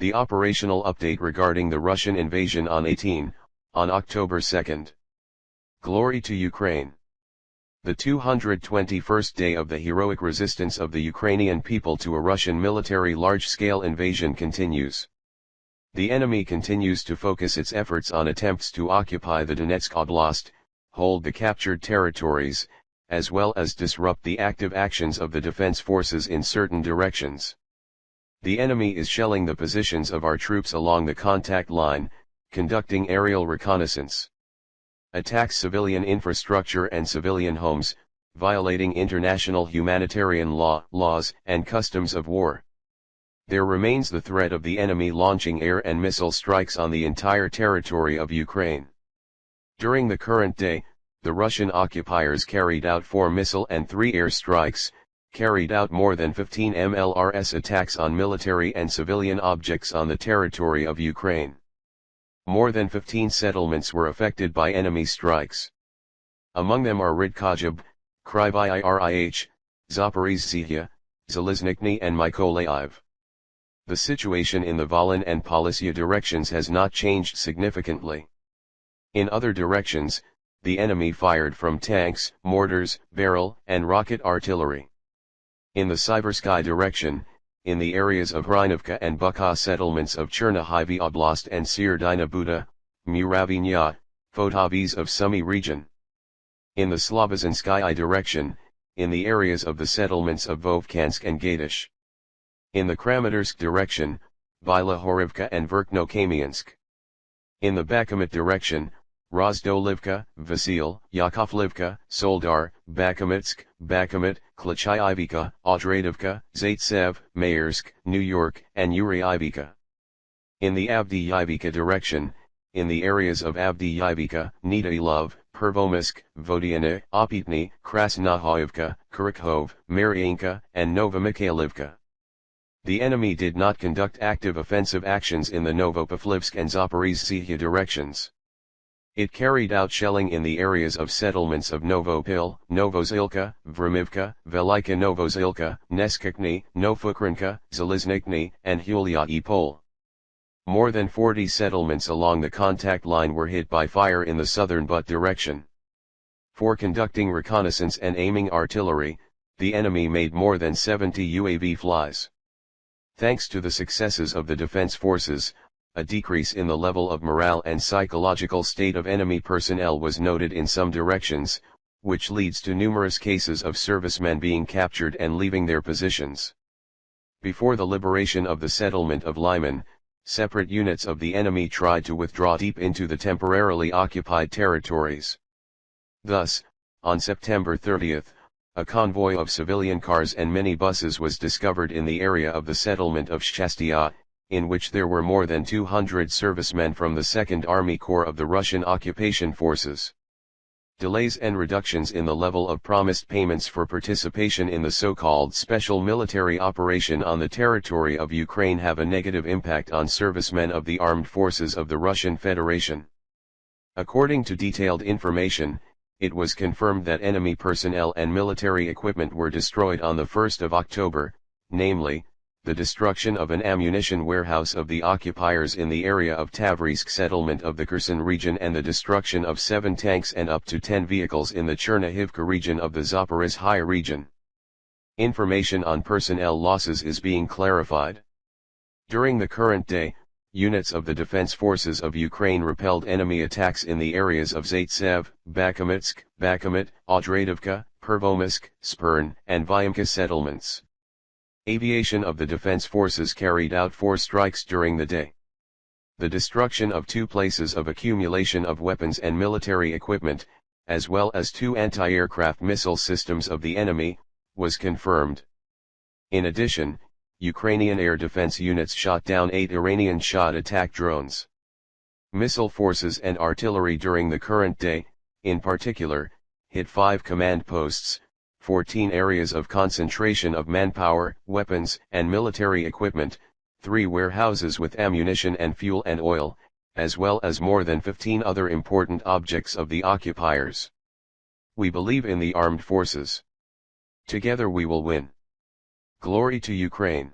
The operational update regarding the Russian invasion on October 2. Glory to Ukraine. The 221st day of the heroic resistance of the Ukrainian people to a Russian military large-scale invasion continues. The enemy continues to focus its efforts on attempts to occupy the Donetsk oblast, hold the captured territories, as well as disrupt the active actions of the defense forces in certain directions. The enemy is shelling the positions of our troops along the contact line, conducting aerial reconnaissance. Attacks civilian infrastructure and civilian homes, violating international humanitarian laws and customs of war. There remains the threat of the enemy launching air and missile strikes on the entire territory of Ukraine. During the current day, the Russian occupiers carried out 4 missile and 3 air strikes, carried out more than 15 MLRS attacks on military and civilian objects on the territory of Ukraine. More than 15 settlements were affected by enemy strikes. Among them are Rydkazhib, Kryvyi, Zaporizhzhia, Zaliznikny and Mykolaiv. The situation in the Volyn and Polesya directions has not changed significantly. In other directions, the enemy fired from tanks, mortars, barrel, and rocket artillery. In the Siversky direction, in the areas of Hrynovka and Bukha settlements of Chernihiv Oblast and Sierdina Buda, Muravinya, Fotavis of Sumy region. In the Slobozhenskyi direction, in the areas of the settlements of Vovkansk and Gaidish. In the Kramatorsk direction, Bilahorivka and Verkhnokamiansk. In the Bakhmut direction, Rozdolivka, Vasil, Yakovlivka, Soldar, Bakhmutsk, Bakhmut, Klachayivka, Odradivka, Zaitsev, Maersk, New York, and Yuriivka. In the Avdiivka direction, in the areas of Avdiivka, Nidailov, Pervomisk, Vodiane, Opitny, Krasnohoivka, Kurikhov, Mariinka, and Novomikhailivka. The enemy did not conduct active offensive actions in the Novopavlivsk and Zaporizhzhia directions. It carried out shelling in the areas of settlements of Novopil, Novozilka, Vremivka, Velika Novozilka, Neskakny, Novokrinka, Zaliznikny, and Hulyai-Pol. More than 40 settlements along the contact line were hit by fire in the southern But direction. For conducting reconnaissance and aiming artillery, the enemy made more than 70 UAV flies. Thanks to the successes of the defense forces, a decrease in the level of morale and psychological state of enemy personnel was noted in some directions, which leads to numerous cases of servicemen being captured and leaving their positions. Before the liberation of the settlement of Lyman, separate units of the enemy tried to withdraw deep into the temporarily occupied territories. Thus, on September 30, a convoy of civilian cars and minibuses was discovered in the area of the settlement of Shchastya, in which there were more than 200 servicemen from the 2nd Army Corps of the Russian occupation forces. Delays and reductions in the level of promised payments for participation in the so-called special military operation on the territory of Ukraine have a negative impact on servicemen of the armed forces of the Russian Federation. According to detailed information, it was confirmed that enemy personnel and military equipment were destroyed on the 1st of October, namely, the destruction of an ammunition warehouse of the occupiers in the area of Tavrisk settlement of the Kherson region and the destruction of 7 tanks and up to 10 vehicles in the Chernihivka region of the Zaporizhzhia region. Information on personnel losses is being clarified. During the current day, units of the defense forces of Ukraine repelled enemy attacks in the areas of Zaitsev, Bakhmutsk, Bakhmut, Odradivka, Pervomisk, Spern, and Vyimka settlements. Aviation of the defense forces carried out 4 strikes during the day. The destruction of 2 places of accumulation of weapons and military equipment, as well as 2 anti-aircraft missile systems of the enemy, was confirmed. In addition, Ukrainian air defense units shot down 8 Iranian Shahd attack drones. Missile forces and artillery during the current day, in particular, hit 5 command posts, 14 areas of concentration of manpower, weapons, and military equipment, 3 warehouses with ammunition and fuel and oil, as well as more than 15 other important objects of the occupiers. We believe in the armed forces. Together we will win. Glory to Ukraine.